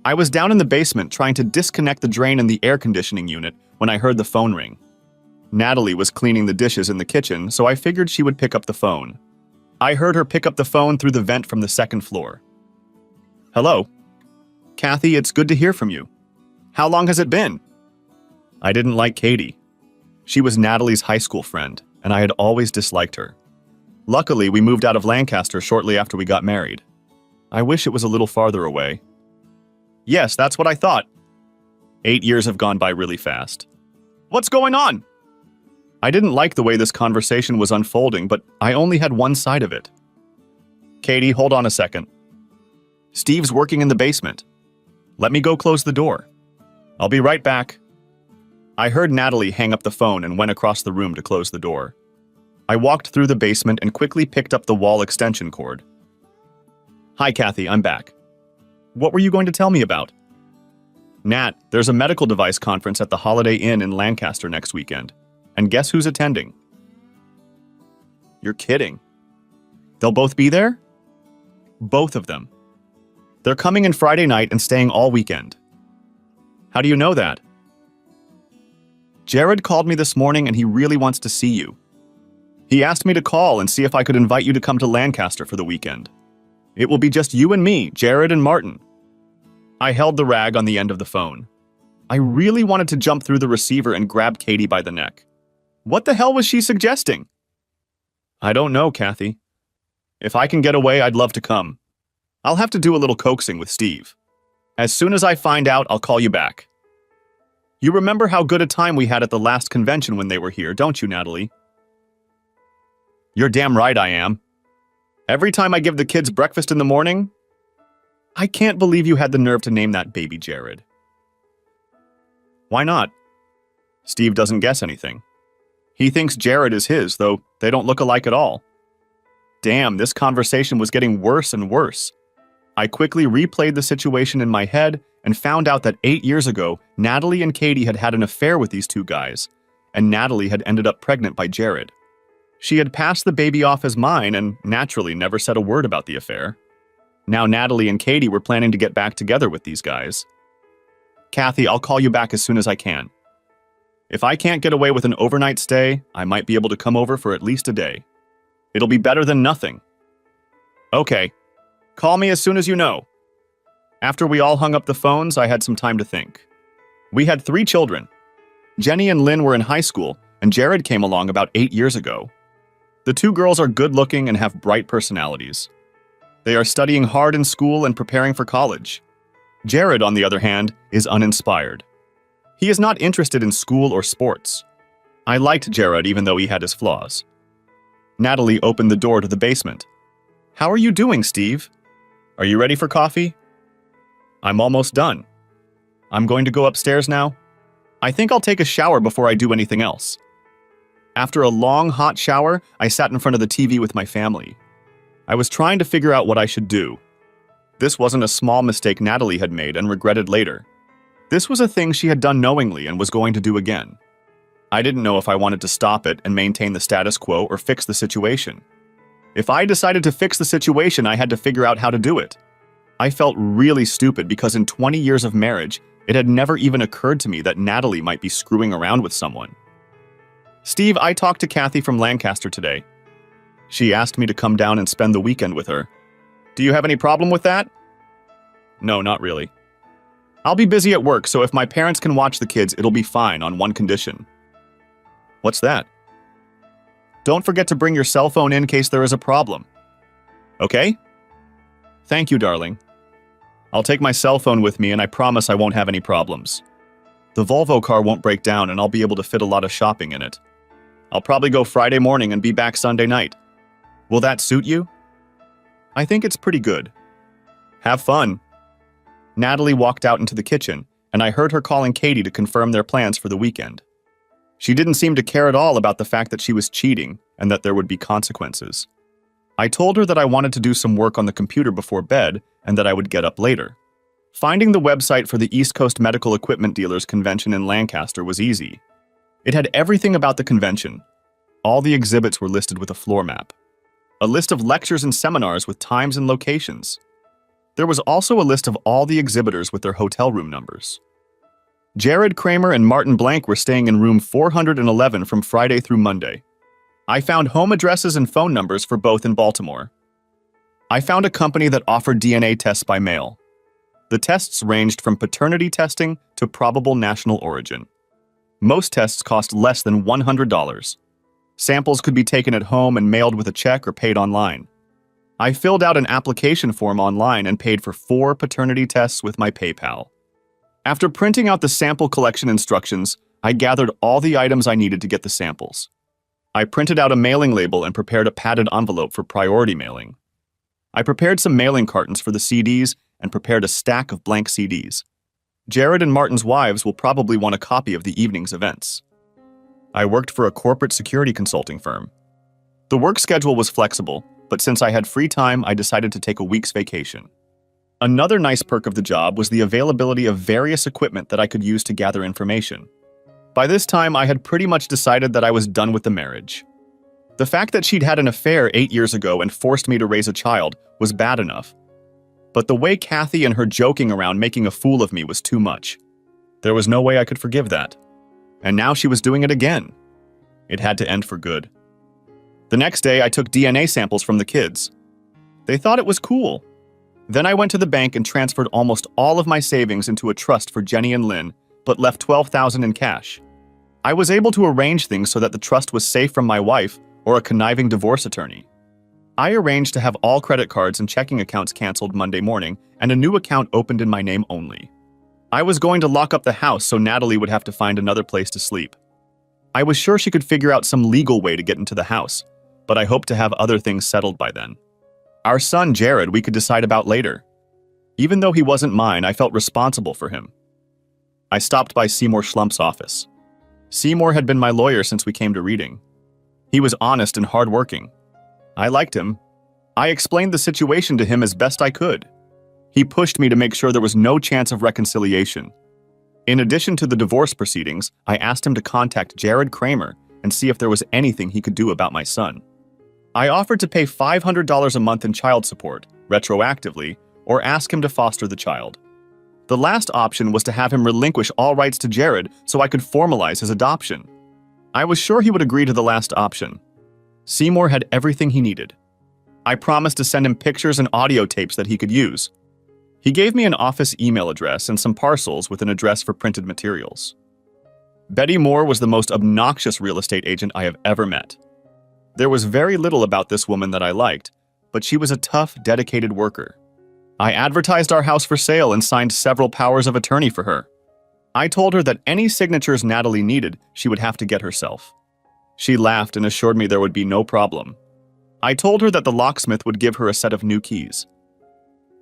I was down in the basement trying to disconnect the drain in the air conditioning unit when I heard the phone ring. Natalie was cleaning the dishes in the kitchen, so I figured she would pick up the phone. I heard her pick up the phone through the vent from the second floor. "Hello? Kathy, it's good to hear from you. How long has it been?" I didn't like Katie. She was Natalie's high school friend, and I had always disliked her. Luckily, we moved out of Lancaster shortly after we got married. I wish it was a little farther away. Yes, that's what I thought. 8 years have gone by really fast. What's going on? I didn't like the way this conversation was unfolding, but I only had one side of it. Katie, hold on a second. Steve's working in the basement. Let me go close the door. I'll be right back. I heard Natalie hang up the phone and went across the room to close the door. I walked through the basement and quickly picked up the wall extension cord. Hi, Kathy, I'm back. What were you going to tell me about? Nat, there's a medical device conference at the Holiday Inn in Lancaster next weekend. And guess who's attending? You're kidding. They'll both be there? Both of them. They're coming in Friday night and staying all weekend. How do you know that? Jared called me this morning and he really wants to see you. He asked me to call and see if I could invite you to come to Lancaster for the weekend. It will be just you and me, Jared and Martin. I held the rag on the end of the phone. I really wanted to jump through the receiver and grab Katie by the neck. What the hell was she suggesting? I don't know, Kathy. If I can get away, I'd love to come. I'll have to do a little coaxing with Steve. As soon as I find out, I'll call you back. You remember how good a time we had at the last convention when they were here, don't you, Natalie? You're damn right I am. Every time I give the kids breakfast in the morning, I can't believe you had the nerve to name that baby Jared. Why not? Steve doesn't guess anything. He thinks Jared is his, though they don't look alike at all. Damn, this conversation was getting worse and worse. I quickly replayed the situation in my head and found out that 8 years ago, Natalie and Katie had had an affair with these two guys, and Natalie had ended up pregnant by Jared. She had passed the baby off as mine and naturally never said a word about the affair. Now Natalie and Katie were planning to get back together with these guys. Kathy, I'll call you back as soon as I can. If I can't get away with an overnight stay, I might be able to come over for at least a day. It'll be better than nothing. Okay. Call me as soon as you know. After we all hung up the phones, I had some time to think. We had 3 children. Jenny and Lynn were in high school, and Jared came along about 8 years ago. The 2 girls are good-looking and have bright personalities. They are studying hard in school and preparing for college. Jared, on the other hand, is uninspired. He is not interested in school or sports. I liked Jared even though he had his flaws. Natalie opened the door to the basement. How are you doing, Steve? Are you ready for coffee? I'm almost done. I'm going to go upstairs now. I think I'll take a shower before I do anything else. After a long, hot shower, I sat in front of the TV with my family. I was trying to figure out what I should do. This wasn't a small mistake Natalie had made and regretted later. This was a thing she had done knowingly and was going to do again. I didn't know if I wanted to stop it and maintain the status quo or fix the situation. If I decided to fix the situation, I had to figure out how to do it. I felt really stupid because in 20 years of marriage, it had never even occurred to me that Natalie might be screwing around with someone. Steve, I talked to Kathy from Lancaster today. She asked me to come down and spend the weekend with her. Do you have any problem with that? No, not really. I'll be busy at work, so if my parents can watch the kids, it'll be fine on one condition. What's that? Don't forget to bring your cell phone in case there is a problem. Okay? Thank you, darling. I'll take my cell phone with me and I promise I won't have any problems. The Volvo car won't break down and I'll be able to fit a lot of shopping in it. I'll probably go Friday morning and be back Sunday night. Will that suit you? I think it's pretty good. Have fun. Natalie walked out into the kitchen, and I heard her calling Katie to confirm their plans for the weekend. She didn't seem to care at all about the fact that she was cheating and that there would be consequences. I told her that I wanted to do some work on the computer before bed and that I would get up later. Finding the website for the East Coast Medical Equipment Dealers Convention in Lancaster was easy. It had everything about the convention. All the exhibits were listed with a floor map. A list of lectures and seminars with times and locations. There was also a list of all the exhibitors with their hotel room numbers. Jared Kramer and Martin Blank were staying in room 411 from Friday through Monday. I found home addresses and phone numbers for both in Baltimore. I found a company that offered DNA tests by mail. The tests ranged from paternity testing to probable national origin. Most tests cost less than $100. Samples could be taken at home and mailed with a check or paid online. I filled out an application form online and paid for 4 paternity tests with my PayPal. After printing out the sample collection instructions, I gathered all the items I needed to get the samples. I printed out a mailing label and prepared a padded envelope for priority mailing. I prepared some mailing cartons for the CDs and prepared a stack of blank CDs. Jared and Martin's wives will probably want a copy of the evening's events. I worked for a corporate security consulting firm. The work schedule was flexible, but since I had free time, I decided to take a week's vacation. Another nice perk of the job was the availability of various equipment that I could use to gather information. By this time, I had pretty much decided that I was done with the marriage. The fact that she'd had an affair 8 years ago and forced me to raise a child was bad enough. But the way Kathy and her joking around making a fool of me was too much. There was no way I could forgive that. And now she was doing it again. It had to end for good. The next day, I took DNA samples from the kids. They thought it was cool. Then I went to the bank and transferred almost all of my savings into a trust for Jenny and Lynn, but left $12,000 in cash. I was able to arrange things so that the trust was safe from my wife or a conniving divorce attorney. I arranged to have all credit cards and checking accounts canceled Monday morning and a new account opened in my name only. I was going to lock up the house so Natalie would have to find another place to sleep. I was sure she could figure out some legal way to get into the house, but I hoped to have other things settled by then. Our son, Jared, we could decide about later. Even though he wasn't mine, I felt responsible for him. I stopped by Seymour Schlump's office. Seymour had been my lawyer since we came to Reading. He was honest and hardworking. I liked him. I explained the situation to him as best I could. He pushed me to make sure there was no chance of reconciliation. In addition to the divorce proceedings, I asked him to contact Jared Kramer and see if there was anything he could do about my son. I offered to pay $500 a month in child support, retroactively, or ask him to foster the child. The last option was to have him relinquish all rights to Jared so I could formalize his adoption. I was sure he would agree to the last option. Seymour had everything he needed. I promised to send him pictures and audio tapes that he could use. He gave me an office email address and some parcels with an address for printed materials. Betty Moore was the most obnoxious real estate agent I have ever met. There was very little about this woman that I liked, but she was a tough, dedicated worker. I advertised our house for sale and signed several powers of attorney for her. I told her that any signatures Natalie needed, she would have to get herself. She laughed and assured me there would be no problem. I told her that the locksmith would give her a set of new keys.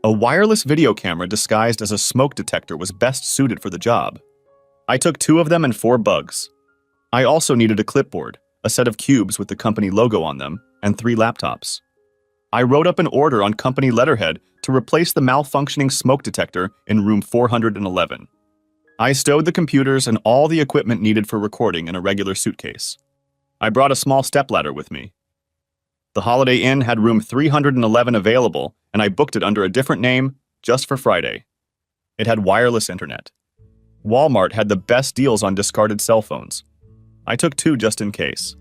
A wireless video camera disguised as a smoke detector was best suited for the job. I took 2 of them and 4 bugs. I also needed a clipboard, a set of cubes with the company logo on them, and 3 laptops. I wrote up an order on company letterhead to replace the malfunctioning smoke detector in room 411. I stowed the computers and all the equipment needed for recording in a regular suitcase. I brought a small stepladder with me. The Holiday Inn had room 311 available, and I booked it under a different name just for Friday. It had wireless internet. Walmart had the best deals on discarded cell phones. I took 2 just in case.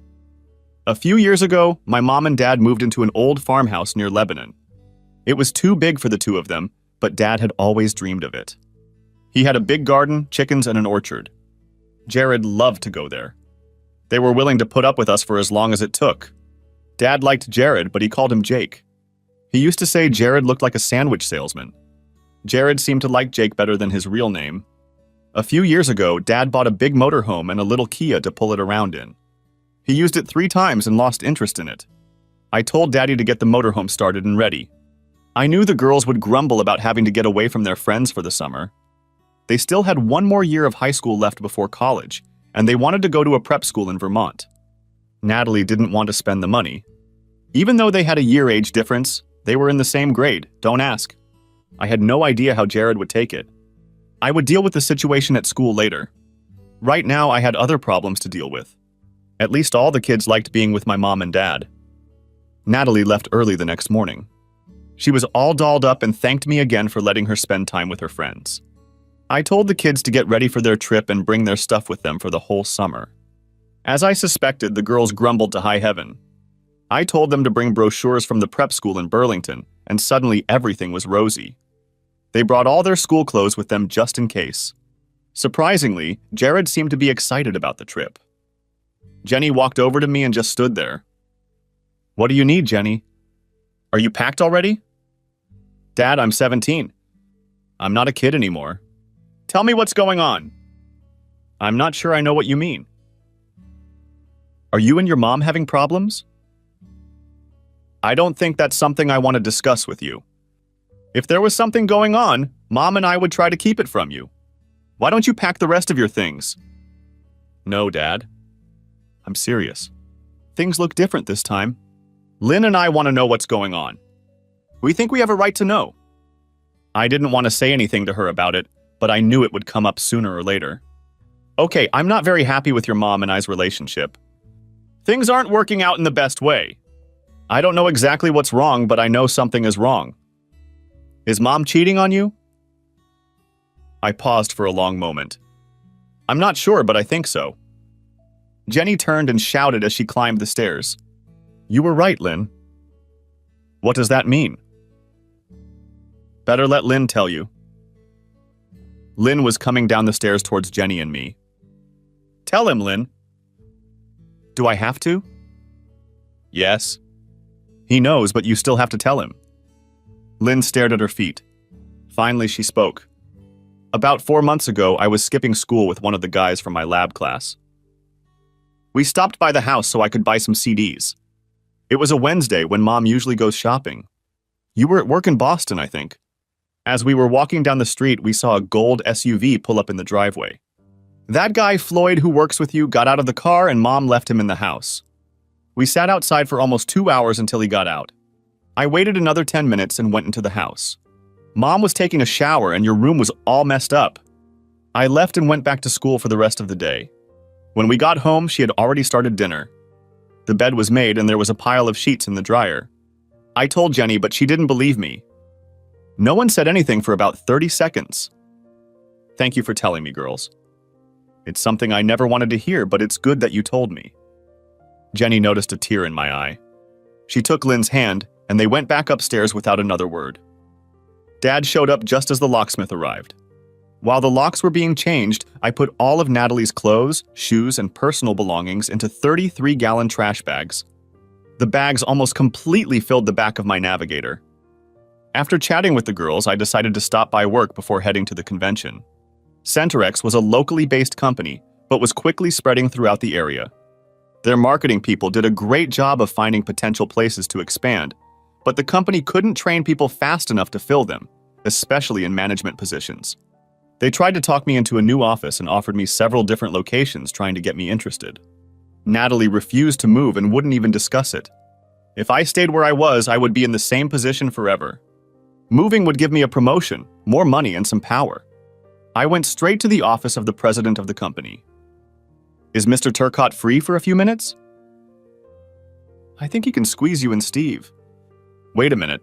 A few years ago, my mom and dad moved into an old farmhouse near Lebanon. It was too big for the 2 of them, but Dad had always dreamed of it. He had a big garden, chickens, and an orchard. Jared loved to go there. They were willing to put up with us for as long as it took. Dad liked Jared, but he called him Jake. He used to say Jared looked like a sandwich salesman. Jared seemed to like Jake better than his real name. A few years ago, Dad bought a big motorhome and a little Kia to pull it around in. He used it 3 times and lost interest in it. I told Daddy to get the motorhome started and ready. I knew the girls would grumble about having to get away from their friends for the summer. They still had 1 more year of high school left before college, and they wanted to go to a prep school in Vermont. Natalie didn't want to spend the money. Even though they had a year age difference, they were in the same grade, don't ask. I had no idea how Jared would take it. I would deal with the situation at school later. Right now, I had other problems to deal with. At least all the kids liked being with my mom and dad. Natalie left early the next morning. She was all dolled up and thanked me again for letting her spend time with her friends. I told the kids to get ready for their trip and bring their stuff with them for the whole summer. As I suspected, the girls grumbled to high heaven. I told them to bring brochures from the prep school in Burlington, and suddenly everything was rosy. They brought all their school clothes with them just in case. Surprisingly, Jared seemed to be excited about the trip. Jenny walked over to me and just stood there. "What do you need, Jenny? Are you packed already?" "Dad, I'm 17. I'm not a kid anymore. Tell me what's going on." "I'm not sure I know what you mean." "Are you and your mom having problems?" "I don't think that's something I want to discuss with you. If there was something going on, Mom and I would try to keep it from you. Why don't you pack the rest of your things?" "No, Dad. I'm serious. Things look different this time. Lynn and I want to know what's going on. We think we have a right to know." I didn't want to say anything to her about it, but I knew it would come up sooner or later. "Okay, I'm not very happy with your mom and I's relationship. Things aren't working out in the best way. I don't know exactly what's wrong, but I know something is wrong. Is Mom cheating on you?" I paused for a long moment. "I'm not sure, but I think so." Jenny turned and shouted as she climbed the stairs. "You were right, Lynn." "What does that mean?" "Better let Lynn tell you." Lynn was coming down the stairs towards Jenny and me. "Tell him, Lynn." "Do I have to?" "Yes." "He knows, but you still have to tell him." Lynn stared at her feet. Finally, she spoke. "About 4 months ago, I was skipping school with one of the guys from my lab class. We stopped by the house so I could buy some CDs. It was a Wednesday when Mom usually goes shopping. You were at work in Boston, I think. As we were walking down the street, we saw a gold SUV pull up in the driveway. That guy, Floyd, who works with you, got out of the car and Mom left him in the house. We sat outside for almost 2 hours until he got out. I waited another 10 minutes and went into the house. Mom was taking a shower and your room was all messed up. I left and went back to school for the rest of the day. When we got home, she had already started dinner. The bed was made and there was a pile of sheets in the dryer. I told Jenny, but she didn't believe me. No one said anything for about 30 seconds. Thank you for telling me, girls. It's something I never wanted to hear, but it's good that you told me. Jenny noticed a tear in my eye. She took Lynn's hand, and they went back upstairs without another word. Dad showed up just as the locksmith arrived. While the locks were being changed, I put all of Natalie's clothes, shoes, and personal belongings into 33-gallon trash bags. The bags almost completely filled the back of my Navigator. After chatting with the girls, I decided to stop by work before heading to the convention. Centerex was a locally based company, but was quickly spreading throughout the area. Their marketing people did a great job of finding potential places to expand, but the company couldn't train people fast enough to fill them, especially in management positions. They tried to talk me into a new office and offered me several different locations trying to get me interested. Natalie refused to move and wouldn't even discuss it. If I stayed where I was, I would be in the same position forever. Moving would give me a promotion, more money, and some power. I went straight to the office of the president of the company. Is Mr. Turcotte free for a few minutes? I think he can squeeze you and Steve. Wait a minute.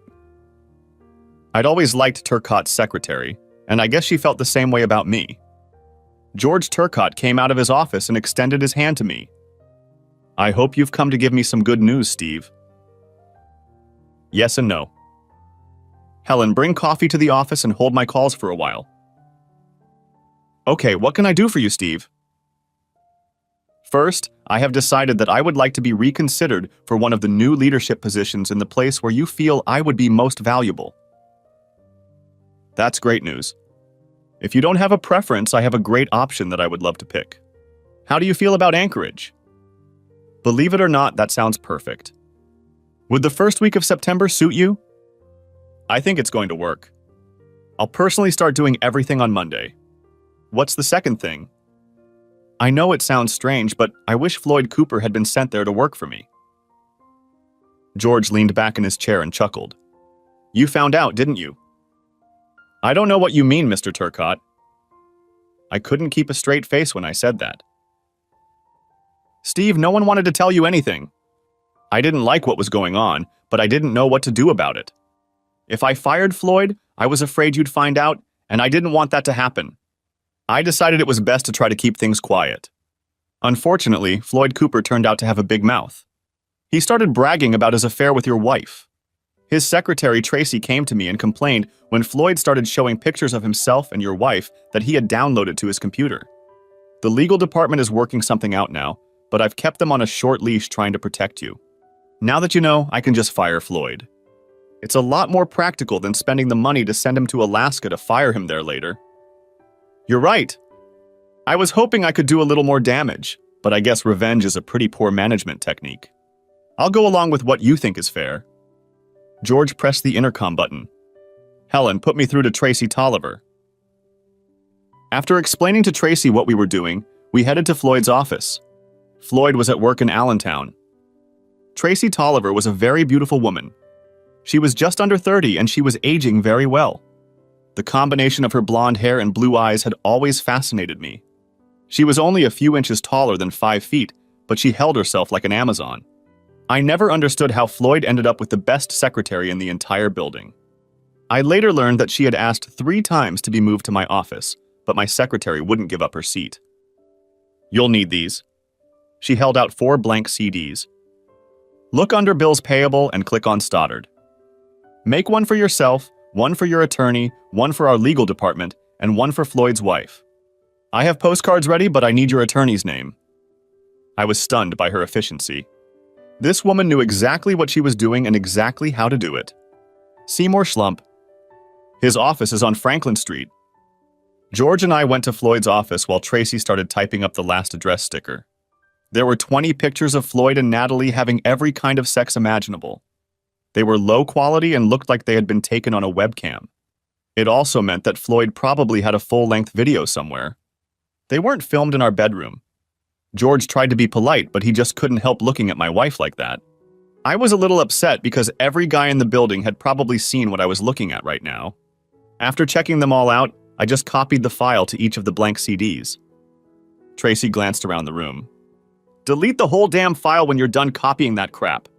I'd always liked Turcotte's secretary, and I guess she felt the same way about me. George Turcotte came out of his office and extended his hand to me. I hope you've come to give me some good news, Steve. Yes and no. Helen, bring coffee to the office and hold my calls for a while. Okay, what can I do for you, Steve? First, I have decided that I would like to be reconsidered for one of the new leadership positions in the place where you feel I would be most valuable. That's great news. If you don't have a preference, I have a great option that I would love to pick. How do you feel about Anchorage? Believe it or not, that sounds perfect. Would the first week of September suit you? I think it's going to work. I'll personally start doing everything on Monday. What's the second thing? I know it sounds strange, but I wish Floyd Cooper had been sent there to work for me. George leaned back in his chair and chuckled. You found out, didn't you? I don't know what you mean, Mr. Turcotte. I couldn't keep a straight face when I said that. Steve, no one wanted to tell you anything. I didn't like what was going on, but I didn't know what to do about it. If I fired Floyd, I was afraid you'd find out, and I didn't want that to happen. I decided it was best to try to keep things quiet. Unfortunately, Floyd Cooper turned out to have a big mouth. He started bragging about his affair with your wife. His secretary, Tracy, came to me and complained when Floyd started showing pictures of himself and your wife that he had downloaded to his computer. The legal department is working something out now, but I've kept them on a short leash trying to protect you. Now that you know, I can just fire Floyd. It's a lot more practical than spending the money to send him to Alaska to fire him there later. You're right. I was hoping I could do a little more damage, but I guess revenge is a pretty poor management technique. I'll go along with what you think is fair. George pressed the intercom button. Helen, put me through to Tracy Tolliver. After explaining to Tracy what we were doing, we headed to Floyd's office. Floyd was at work in Allentown. Tracy Tolliver was a very beautiful woman. She was just under 30 and she was aging very well. The combination of her blonde hair and blue eyes had always fascinated me. She was only a few inches taller than 5 feet, but she held herself like an Amazon. I never understood how Floyd ended up with the best secretary in the entire building. I later learned that she had asked 3 times to be moved to my office, but my secretary wouldn't give up her seat. You'll need these. She held out 4 blank CDs. Look under bills payable and click on Stoddard. Make one for yourself, one for your attorney, one for our legal department, and one for Floyd's wife. I have postcards ready, but I need your attorney's name. I was stunned by her efficiency. This woman knew exactly what she was doing and exactly how to do it. Seymour Schlump. His office is on Franklin Street. George and I went to Floyd's office while Tracy started typing up the last address sticker. There were 20 pictures of Floyd and Natalie having every kind of sex imaginable. They were low quality and looked like they had been taken on a webcam. It also meant that Floyd probably had a full-length video somewhere. They weren't filmed in our bedroom. George tried to be polite, but he just couldn't help looking at my wife like that. I was a little upset because every guy in the building had probably seen what I was looking at right now. After checking them all out, I just copied the file to each of the blank CDs. Tracy glanced around the room. Delete the whole damn file when you're done copying that crap.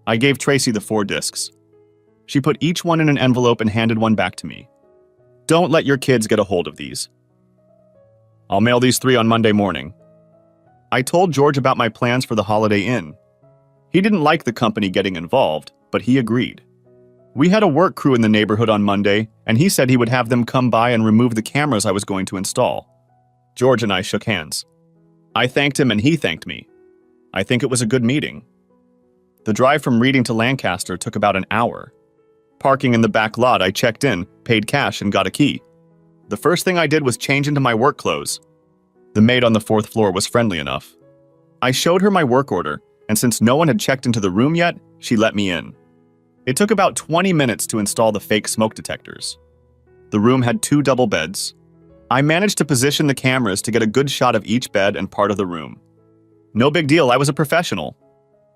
I gave Tracy the 4 discs. She put each one in an envelope and handed one back to me. Don't let your kids get a hold of these. I'll mail these 3 on Monday morning. I told George about my plans for the Holiday Inn. He didn't like the company getting involved, but he agreed. We had a work crew in the neighborhood on Monday, and he said he would have them come by and remove the cameras I was going to install. George and I shook hands. I thanked him and he thanked me. I think it was a good meeting. The drive from Reading to Lancaster took about an hour. Parking in the back lot, I checked in, paid cash, and got a key. The first thing I did was change into my work clothes. The maid on the 4th floor was friendly enough. I showed her my work order, and since no one had checked into the room yet, she let me in. It took about 20 minutes to install the fake smoke detectors. The room had 2 double beds. I managed to position the cameras to get a good shot of each bed and part of the room. No big deal, I was a professional.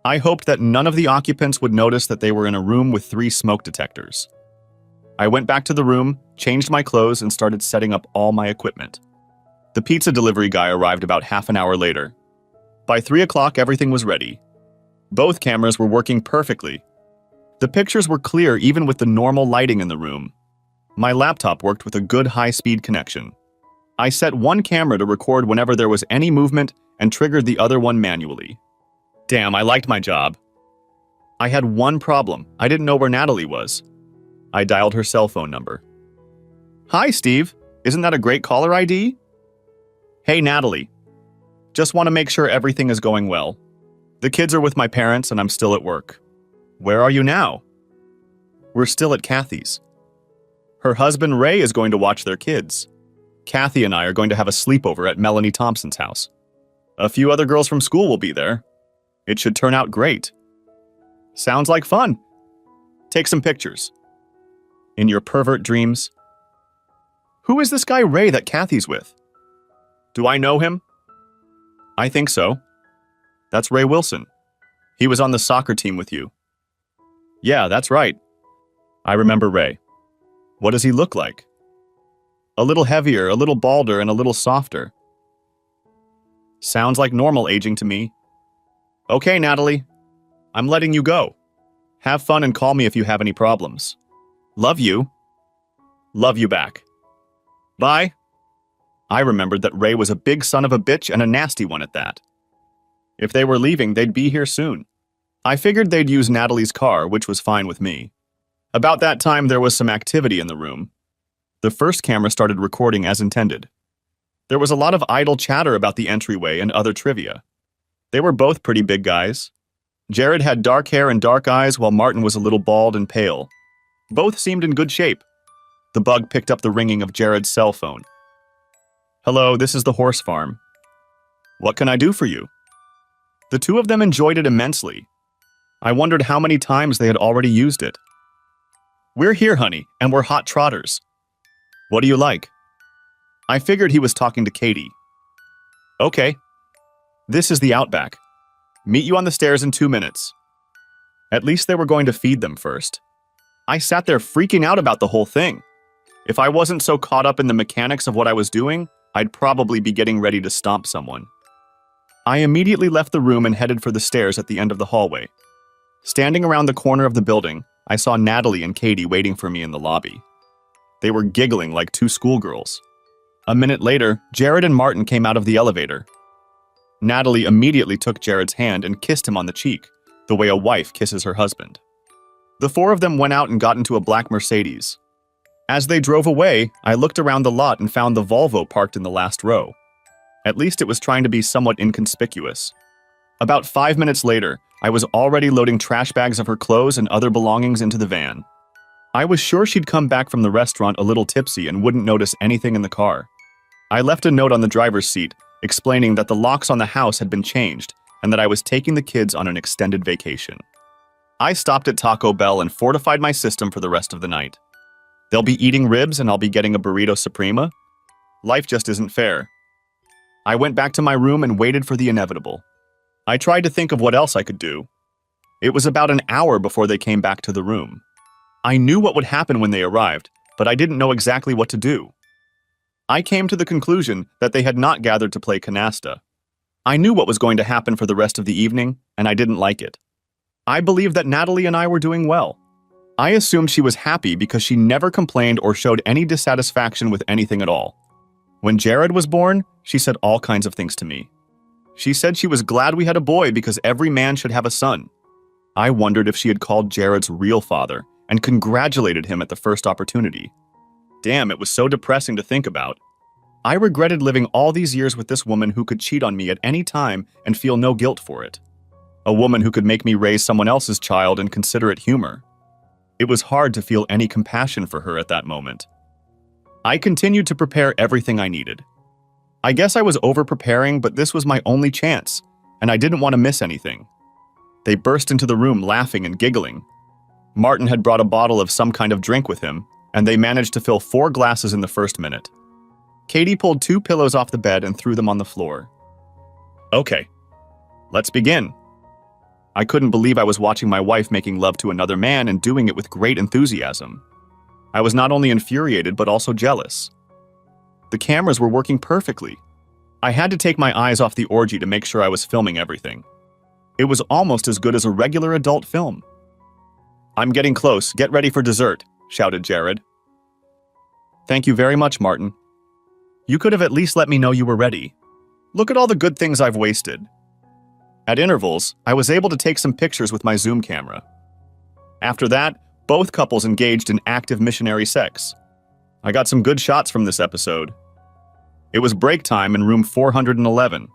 I hoped that none of the occupants would notice that they were in a room with 3 smoke detectors. I went back to the room, changed my clothes, and started setting up all my equipment. The pizza delivery guy arrived about half an hour later. By 3 o'clock, everything was ready. Both cameras were working perfectly. The pictures were clear even with the normal lighting in the room. My laptop worked with a good high-speed connection. I set one camera to record whenever there was any movement and triggered the other one manually. Damn, I liked my job. I had one problem. I didn't know where Natalie was. I dialed her cell phone number. Hi, Steve. Isn't that a great caller ID? Hey, Natalie. Just want to make sure everything is going well. The kids are with my parents and I'm still at work. Where are you now? We're still at Kathy's. Her husband, Ray, is going to watch their kids. Kathy and I are going to have a sleepover at Melanie Thompson's house. A few other girls from school will be there. It should turn out great. Sounds like fun. Take some pictures. In your pervert dreams. Who is this guy Ray that Kathy's with? Do I know him? I think so. That's Ray Wilson. He was on the soccer team with you. Yeah, that's right. I remember Ray. What does he look like? A little heavier, a little balder, and a little softer. Sounds like normal aging to me. Okay, Natalie. I'm letting you go. Have fun and call me if you have any problems. Love you. Love you back. Bye. I remembered that Ray was a big son of a bitch and a nasty one at that. If they were leaving, they'd be here soon. I figured they'd use Natalie's car, which was fine with me. About that time, there was some activity in the room. The first camera started recording as intended. There was a lot of idle chatter about the entryway and other trivia. They were both pretty big guys. Jared had dark hair and dark eyes, while Martin was a little bald and pale. Both seemed in good shape. The bug picked up the ringing of Jared's cell phone. Hello, this is the horse farm. What can I do for you? The two of them enjoyed it immensely. I wondered how many times they had already used it. We're here, honey, and we're hot trotters. What do you like? I figured he was talking to Katie. Okay. This is the Outback. Meet you on the stairs in 2 minutes. At least they were going to feed them first. I sat there freaking out about the whole thing. If I wasn't so caught up in the mechanics of what I was doing, I'd probably be getting ready to stomp someone. I immediately left the room and headed for the stairs at the end of the hallway. Standing around the corner of the building, I saw Natalie and Katie waiting for me in the lobby. They were giggling like two schoolgirls. A minute later, Jared and Martin came out of the elevator. Natalie immediately took Jared's hand and kissed him on the cheek, the way a wife kisses her husband. The four of them went out and got into a black Mercedes. As they drove away, I looked around the lot and found the Volvo parked in the last row. At least it was trying to be somewhat inconspicuous. About 5 minutes later, I was already loading trash bags of her clothes and other belongings into the van. I was sure she'd come back from the restaurant a little tipsy and wouldn't notice anything in the car. I left a note on the driver's seat explaining that the locks on the house had been changed and that I was taking the kids on an extended vacation. I stopped at Taco Bell and fortified my system for the rest of the night. They'll be eating ribs and I'll be getting a burrito suprema? Life just isn't fair. I went back to my room and waited for the inevitable. I tried to think of what else I could do. It was about an hour before they came back to the room. I knew what would happen when they arrived, but I didn't know exactly what to do. I came to the conclusion that they had not gathered to play canasta. I knew what was going to happen for the rest of the evening, and I didn't like it. I believed that Natalie and I were doing well. I assumed she was happy because she never complained or showed any dissatisfaction with anything at all. When Jared was born, she said all kinds of things to me. She said she was glad we had a boy because every man should have a son. I wondered if she had called Jared's real father and congratulated him at the first opportunity. Damn, it was so depressing to think about. I regretted living all these years with this woman who could cheat on me at any time and feel no guilt for it. A woman who could make me raise someone else's child and consider it humor. It was hard to feel any compassion for her at that moment. I continued to prepare everything I needed. I guess I was over-preparing, but this was my only chance, and I didn't want to miss anything. They burst into the room laughing and giggling. Martin had brought a bottle of some kind of drink with him, and they managed to fill 4 glasses in the first minute. Katie pulled 2 pillows off the bed and threw them on the floor. Okay, let's begin. I couldn't believe I was watching my wife making love to another man and doing it with great enthusiasm. I was not only infuriated, but also jealous. The cameras were working perfectly. I had to take my eyes off the orgy to make sure I was filming everything. It was almost as good as a regular adult film. I'm getting close. Get ready for dessert, shouted Jared. Thank you very much, Martin. You could have at least let me know you were ready. Look at all the good things I've wasted. At intervals, I was able to take some pictures with my Zoom camera. After that, both couples engaged in active missionary sex. I got some good shots from this episode. It was break time in room 411.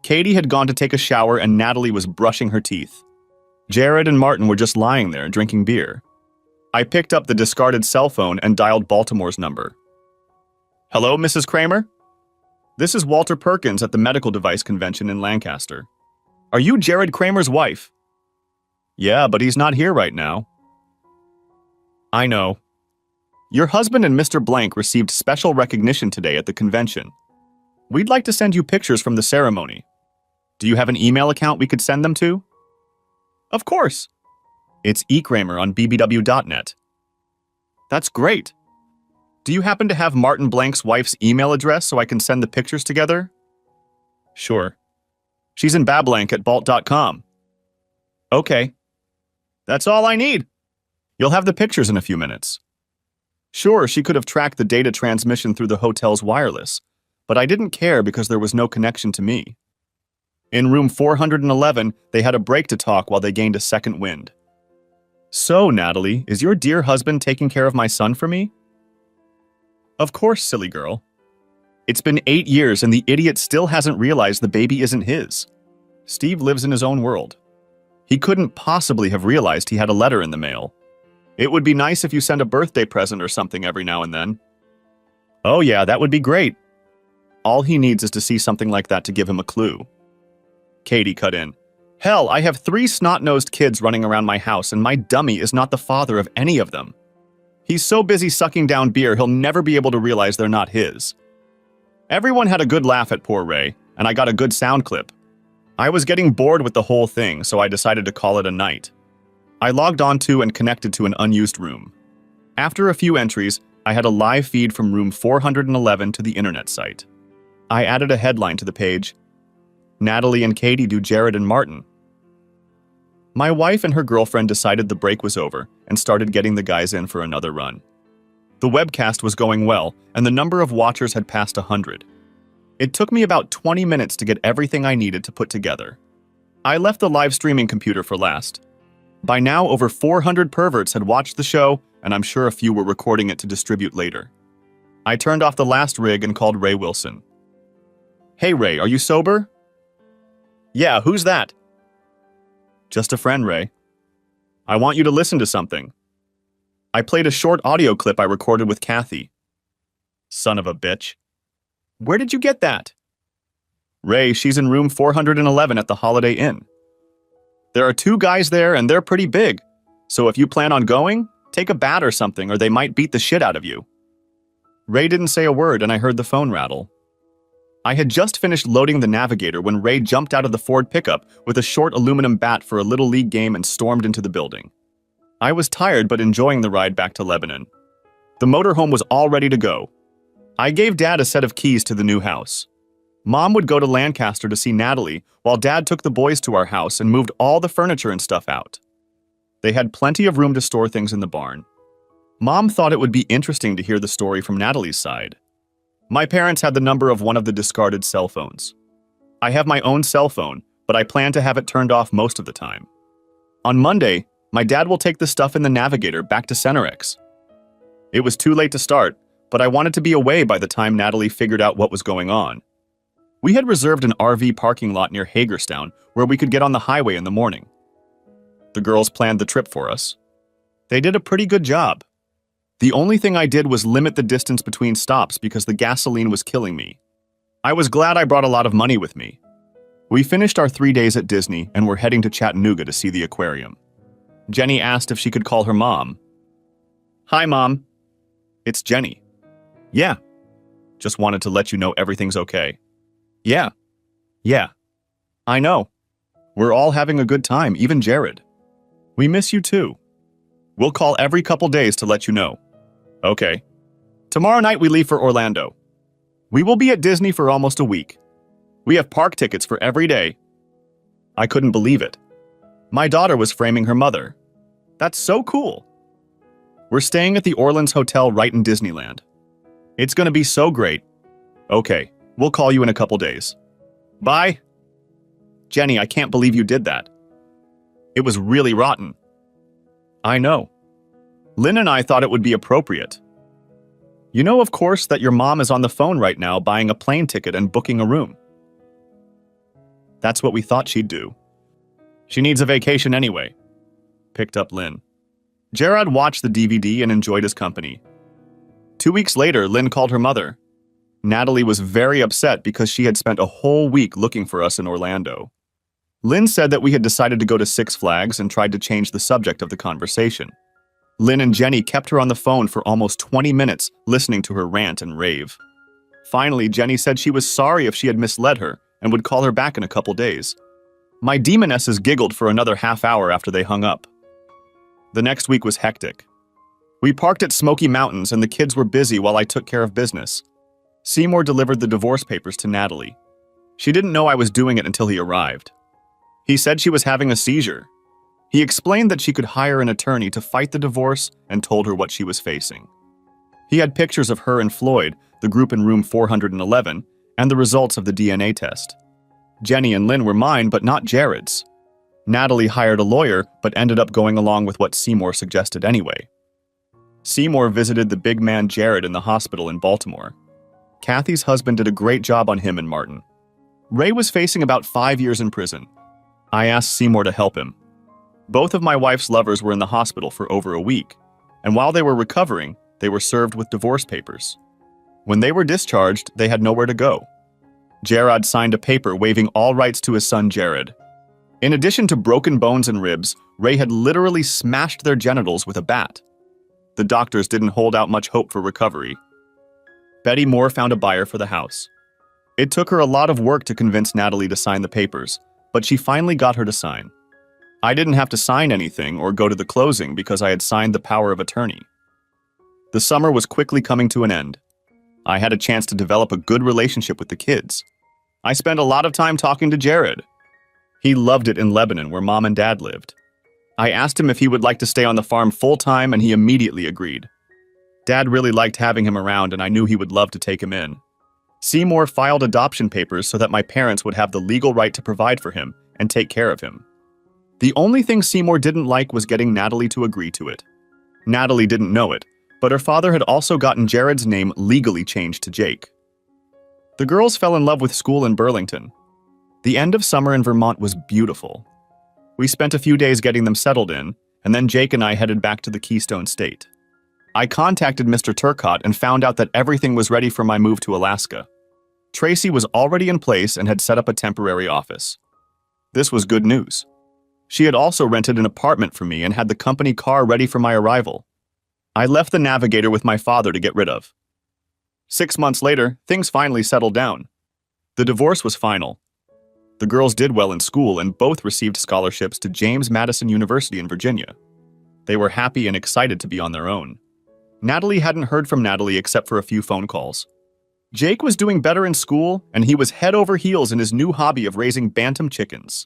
Katie had gone to take a shower and Natalie was brushing her teeth. Jared and Martin were just lying there drinking beer. I picked up the discarded cell phone and dialed Baltimore's number. Hello, Mrs. Kramer? This is Walter Perkins at the Medical Device Convention in Lancaster. Are you Jared Kramer's wife? Yeah, but he's not here right now. I know. Your husband and Mr. Blank received special recognition today at the convention. We'd like to send you pictures from the ceremony. Do you have an email account we could send them to? Of course. It's eKramer on bbw.net. That's great. Do you happen to have Martin Blank's wife's email address so I can send the pictures together? Sure. She's in bablank@balt.com. Okay. That's all I need. You'll have the pictures in a few minutes. Sure, she could have tracked the data transmission through the hotel's wireless, but I didn't care because there was no connection to me. In room 411, they had a break to talk while they gained a second wind. So, Natalie, is your dear husband taking care of my son for me? Of course, silly girl. It's been 8 years and the idiot still hasn't realized the baby isn't his. Steve lives in his own world. He couldn't possibly have realized he had a letter in the mail. It would be nice if you sent a birthday present or something every now and then. Oh yeah, that would be great. All he needs is to see something like that to give him a clue. Katie cut in. Hell, I have 3 snot-nosed kids running around my house and my dummy is not the father of any of them. He's so busy sucking down beer he'll never be able to realize they're not his. Everyone had a good laugh at poor Ray, and I got a good sound clip. I was getting bored with the whole thing, so I decided to call it a night. I logged onto and connected to an unused room. After a few entries, I had a live feed from room 411 to the internet site. I added a headline to the page, Natalie and Katie do Jared and Martin. My wife and her girlfriend decided the break was over and started getting the guys in for another run. The webcast was going well, and the number of watchers had passed 100. It took me about 20 minutes to get everything I needed to put together. I left the live streaming computer for last. By now, over 400 perverts had watched the show, and I'm sure a few were recording it to distribute later. I turned off the last rig and called Ray Wilson. Hey Ray, are you sober? Yeah, who's that? Just a friend, Ray. I want you to listen to something. I played a short audio clip I recorded with Kathy. Son of a bitch. Where did you get that? Ray, she's in room 411 at the Holiday Inn. There are 2 guys there and they're pretty big, so if you plan on going, take a bat or something or they might beat the shit out of you. Ray didn't say a word and I heard the phone rattle. I had just finished loading the navigator when Ray jumped out of the Ford pickup with a short aluminum bat for a Little League game and stormed into the building. I was tired but enjoying the ride back to Lebanon. The motorhome was all ready to go. I gave Dad a set of keys to the new house. Mom would go to Lancaster to see Natalie while Dad took the boys to our house and moved all the furniture and stuff out. They had plenty of room to store things in the barn. Mom thought it would be interesting to hear the story from Natalie's side. My parents had the number of one of the discarded cell phones. I have my own cell phone, but I plan to have it turned off most of the time. On Monday, my dad will take the stuff in the navigator back to Cenerex. It was too late to start, but I wanted to be away by the time Natalie figured out what was going on. We had reserved an RV parking lot near Hagerstown where we could get on the highway in the morning. The girls planned the trip for us. They did a pretty good job. The only thing I did was limit the distance between stops because the gasoline was killing me. I was glad I brought a lot of money with me. We finished our 3 days at Disney and were heading to Chattanooga to see the aquarium. Jenny asked if she could call her mom. Hi, Mom. It's Jenny. Yeah. Just wanted to let you know everything's okay. Yeah. Yeah. I know. We're all having a good time, even Jared. We miss you too. We'll call every couple days to let you know. Okay. Tomorrow night we leave for Orlando. We will be at Disney for almost a week. We have park tickets for every day. I couldn't believe it. My daughter was framing her mother. That's so cool. We're staying at the Orleans Hotel right in Disneyland. It's gonna be so great. Okay, we'll call you in a couple days. Bye. Jenny, I can't believe you did that. It was really rotten. I know. Lynn and I thought it would be appropriate. You know, of course, that your mom is on the phone right now buying a plane ticket and booking a room. That's what we thought she'd do. She needs a vacation anyway. Picked up Lynn. Gerard watched the DVD and enjoyed his company. 2 weeks later, Lynn called her mother. Natalie was very upset because she had spent a whole week looking for us in Orlando. Lynn said that we had decided to go to Six Flags and tried to change the subject of the conversation. Lynn and Jenny kept her on the phone for almost 20 minutes, listening to her rant and rave. Finally, Jenny said she was sorry if she had misled her and would call her back in a couple days. My demonesses giggled for another half hour after they hung up. The next week was hectic. We parked at Smoky Mountains and the kids were busy while I took care of business. Seymour delivered the divorce papers to Natalie. She didn't know I was doing it until he arrived. He said she was having a seizure. He explained that she could hire an attorney to fight the divorce and told her what she was facing. He had pictures of her and Floyd, the group in room 411, and the results of the DNA test. Jenny and Lynn were mine, but not Jared's. Natalie hired a lawyer, but ended up going along with what Seymour suggested anyway. Seymour visited the big man Jared in the hospital in Baltimore. Kathy's husband did a great job on him and Martin. Ray was facing about 5 years in prison. I asked Seymour to help him. Both of my wife's lovers were in the hospital for over a week, and while they were recovering, they were served with divorce papers. When they were discharged, they had nowhere to go. Jared signed a paper waiving all rights to his son Jared. In addition to broken bones and ribs, Ray had literally smashed their genitals with a bat. The doctors didn't hold out much hope for recovery. Betty Moore found a buyer for the house. It took her a lot of work to convince Natalie to sign the papers, but she finally got her to sign. I didn't have to sign anything or go to the closing because I had signed the power of attorney. The summer was quickly coming to an end. I had a chance to develop a good relationship with the kids. I spent a lot of time talking to Jared. He loved it in Lebanon, where Mom and Dad lived. I asked him if he would like to stay on the farm full-time, and he immediately agreed. Dad really liked having him around, and I knew he would love to take him in. Seymour filed adoption papers so that my parents would have the legal right to provide for him and take care of him. The only thing Seymour didn't like was getting Natalie to agree to it. Natalie didn't know it, but her father had also gotten Jared's name legally changed to Jake. The girls fell in love with school in Burlington. The end of summer in Vermont was beautiful. We spent a few days getting them settled in, and then Jake and I headed back to the Keystone State. I contacted Mr. Turcotte and found out that everything was ready for my move to Alaska. Tracy was already in place and had set up a temporary office. This was good news. She had also rented an apartment for me and had the company car ready for my arrival. I left the Navigator with my father to get rid of. 6 months later, things finally settled down. The divorce was final. The girls did well in school and both received scholarships to James Madison University in Virginia. They were happy and excited to be on their own. Natalie hadn't heard from Natalie except for a few phone calls. Jake was doing better in school, and he was head over heels in his new hobby of raising bantam chickens.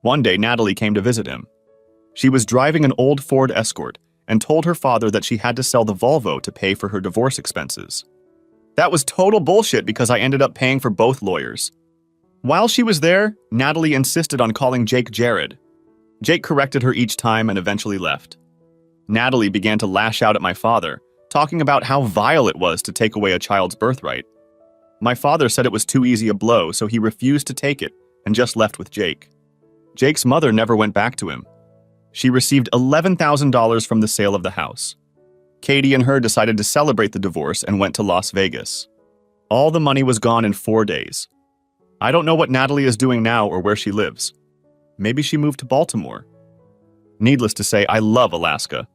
One day, Natalie came to visit him. She was driving an old Ford Escort and told her father that she had to sell the Volvo to pay for her divorce expenses. That was total bullshit because I ended up paying for both lawyers. While she was there, Natalie insisted on calling Jake Jared. Jake corrected her each time and eventually left. Natalie began to lash out at my father, talking about how vile it was to take away a child's birthright. My father said it was too easy a blow, so he refused to take it and just left with Jake. Jake's mother never went back to him. She received $11,000 from the sale of the house. Katie and her decided to celebrate the divorce and went to Las Vegas. All the money was gone in 4 days. I don't know what Natalie is doing now or where she lives. Maybe she moved to Baltimore. Needless to say, I love Alaska.